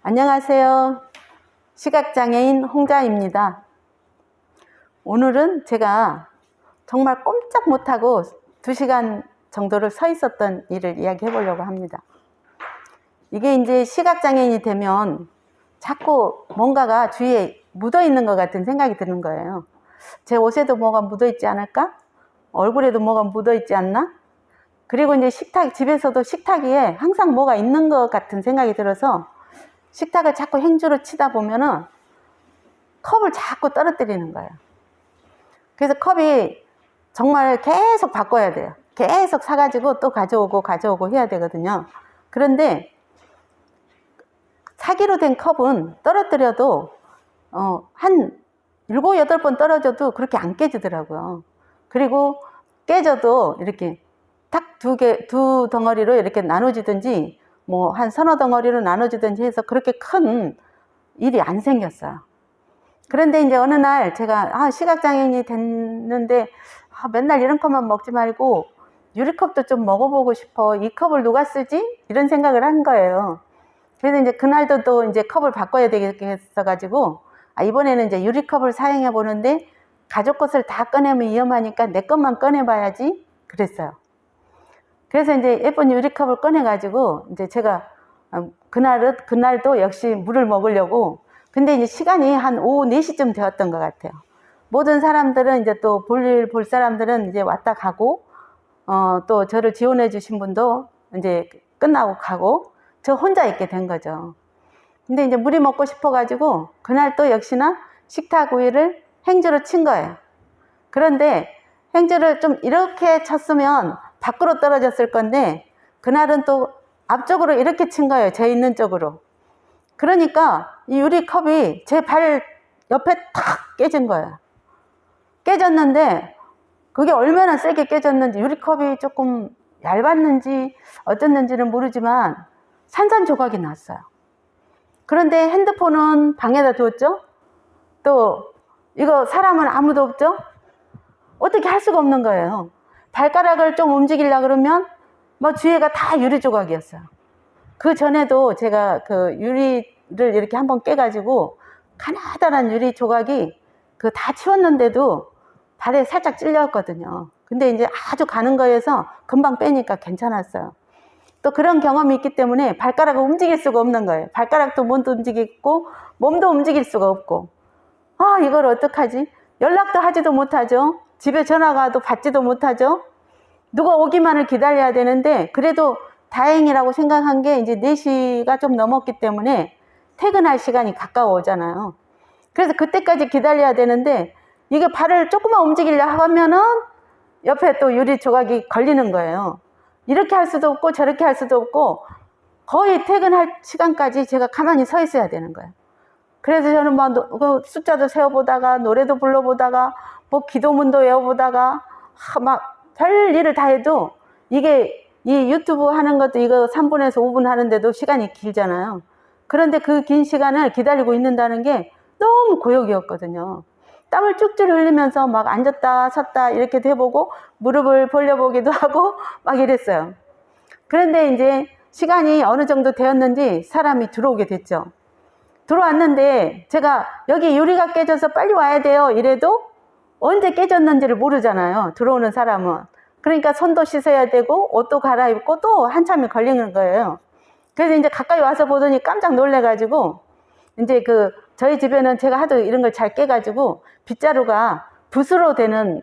안녕하세요. 시각장애인 홍자입니다. 오늘은 제가 정말 꼼짝 못하고 2시간 정도를 서 있었던 일을 이야기해 보려고 합니다. 이게 이제 시각장애인이 되면 자꾸 뭔가가 주위에 묻어 있는 것 같은 생각이 드는 거예요. 제 옷에도 뭐가 묻어 있지 않을까? 얼굴에도 뭐가 묻어 있지 않나? 그리고 이제 집에서도 식탁 위에 항상 뭐가 있는 것 같은 생각이 들어서 식탁을 자꾸 행주로 치다 보면은 컵을 자꾸 떨어뜨리는 거예요. 그래서 컵이 정말 계속 바꿔야 돼요. 계속 사가지고 또 가져오고 해야 되거든요. 그런데 사기로 된 컵은 떨어뜨려도 한 7, 8번 떨어져도 그렇게 안 깨지더라고요. 그리고 깨져도 이렇게 탁 두 덩어리로 이렇게 나눠지든지 뭐 한 서너 덩어리로 나눠지든지 해서 그렇게 큰 일이 안 생겼어요. 그런데 이제 어느 날 제가 시각장애인이 됐는데 맨날 이런 컵만 먹지 말고 유리컵도 좀 먹어보고 싶어. 이 컵을 누가 쓰지? 이런 생각을 한 거예요. 그래서 이제 그날도 또 이제 컵을 바꿔야 되겠어 가지고 이번에는 이제 유리컵을 사용해 보는데 가족 것을 다 꺼내면 위험하니까 내 것만 꺼내봐야지 그랬어요. 그래서 이제 예쁜 유리컵을 꺼내 가지고 이제 제가 그날도 역시 물을 먹으려고, 근데 이제 시간이 한 오후 4시쯤 되었던 것 같아요. 모든 사람들은 이제 또 볼 사람들은 이제 왔다 가고 또 저를 지원해 주신 분도 이제 끝나고 가고 저 혼자 있게 된 거죠. 근데 이제 물이 먹고 싶어 가지고 그날 또 역시나 식탁 위를 행주로 친 거예요. 그런데 행주를 좀 이렇게 쳤으면 밖으로 떨어졌을 건데 그날은 또 앞쪽으로 이렇게 친 거예요. 제 있는 쪽으로. 그러니까 이 유리컵이 제 발 옆에 탁 깨진 거예요. 깨졌는데 그게 얼마나 세게 깨졌는지, 유리컵이 조금 얇았는지 어쨌는지는 모르지만 산산조각이 났어요. 그런데 핸드폰은 방에다 두었죠. 또 이거 사람은 아무도 없죠. 어떻게 할 수가 없는 거예요. 발가락을 좀 움직이려고 그러면 뭐 주위가 다 유리 조각이었어요. 그 전에도 제가 그 유리를 이렇게 한번 깨가지고 가나다란 유리 조각이 다 치웠는데도 발에 살짝 찔렸거든요. 근데 이제 아주 가는 거여서 금방 빼니까 괜찮았어요. 또 그런 경험이 있기 때문에 발가락을 움직일 수가 없는 거예요. 발가락도 못 움직이고 몸도 움직일 수가 없고 이걸 어떡하지? 연락도 하지도 못하죠. 집에 전화가 와도 받지도 못하죠. 누가 오기만을 기다려야 되는데 그래도 다행이라고 생각한 게 이제 4시가 좀 넘었기 때문에 퇴근할 시간이 가까워오잖아요. 그래서 그때까지 기다려야 되는데 이게 발을 조금만 움직이려고 하면은 옆에 또 유리 조각이 걸리는 거예요. 이렇게 할 수도 없고 저렇게 할 수도 없고 거의 퇴근할 시간까지 제가 가만히 서 있어야 되는 거예요. 그래서 저는 막 숫자도 세어보다가 노래도 불러보다가 뭐 기도문도 외워보다가 막 별 일을 다 해도 이게 이 유튜브 하는 것도 이거 3분에서 5분 하는데도 시간이 길잖아요. 그런데 그 긴 시간을 기다리고 있는다는 게 너무 고역이었거든요. 땀을 쭉쭉 흘리면서 막 앉았다 섰다 이렇게 해보고 무릎을 벌려보기도 하고 막 이랬어요. 그런데 이제 시간이 어느 정도 되었는지 사람이 들어오게 됐죠. 들어왔는데 제가 여기 유리가 깨져서 빨리 와야 돼요 이래도 언제 깨졌는지를 모르잖아요, 들어오는 사람은. 그러니까 손도 씻어야 되고 옷도 갈아입고 또 한참이 걸리는 거예요. 그래서 이제 가까이 와서 보더니 깜짝 놀래가지고 이제 저희 집에는 제가 하도 이런 걸 잘 깨가지고 빗자루가 붓으로 되는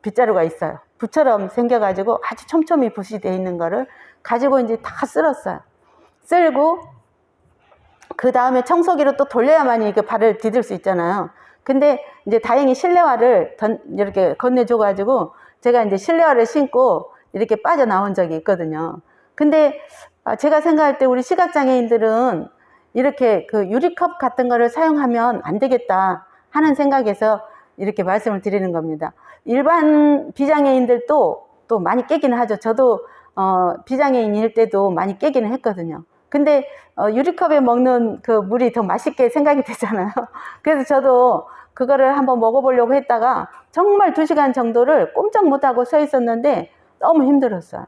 빗자루가 있어요. 붓처럼 생겨가지고 아주 촘촘히 붓이 돼 있는 거를 가지고 이제 다 쓸었어요. 쓸고 그 다음에 청소기로 또 돌려야만이 이거 발을 디딜 수 있잖아요. 근데 이제 다행히 실내화를 이렇게 건네줘가지고 제가 이제 실내화를 신고 이렇게 빠져나온 적이 있거든요. 근데 제가 생각할 때 우리 시각장애인들은 이렇게 유리컵 같은 거를 사용하면 안 되겠다 하는 생각에서 이렇게 말씀을 드리는 겁니다. 일반 비장애인들도 또 많이 깨기는 하죠. 저도 비장애인일 때도 많이 깨기는 했거든요. 근데 유리컵에 먹는 그 물이 더 맛있게 생각이 되잖아요. 그래서 저도 그거를 한번 먹어보려고 했다가 정말 2시간 정도를 꼼짝 못하고 서 있었는데 너무 힘들었어요.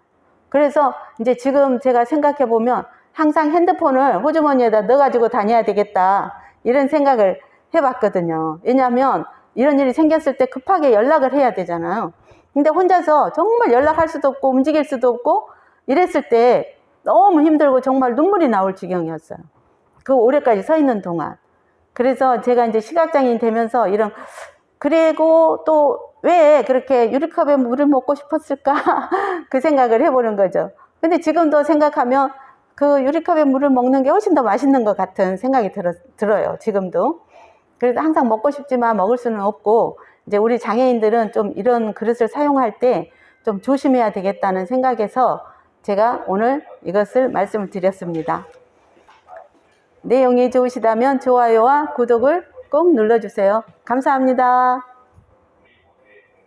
그래서 이제 지금 제가 생각해 보면 항상 핸드폰을 호주머니에다 넣어가지고 다녀야 되겠다 이런 생각을 해봤거든요. 왜냐하면 이런 일이 생겼을 때 급하게 연락을 해야 되잖아요. 근데 혼자서 정말 연락할 수도 없고 움직일 수도 없고 이랬을 때 너무 힘들고 정말 눈물이 나올 지경이었어요. 그 오래까지 서 있는 동안. 그래서 제가 이제 시각장애인 되면서 그리고 또 왜 그렇게 유리컵에 물을 먹고 싶었을까? 그 생각을 해보는 거죠. 근데 지금도 생각하면 그 유리컵에 물을 먹는 게 훨씬 더 맛있는 것 같은 생각이 들어요. 지금도. 그래서 항상 먹고 싶지만 먹을 수는 없고, 이제 우리 장애인들은 좀 이런 그릇을 사용할 때 좀 조심해야 되겠다는 생각에서 제가 오늘 이것을 말씀을 드렸습니다. 내용이 좋으시다면 좋아요와 구독을 꼭 눌러주세요. 감사합니다.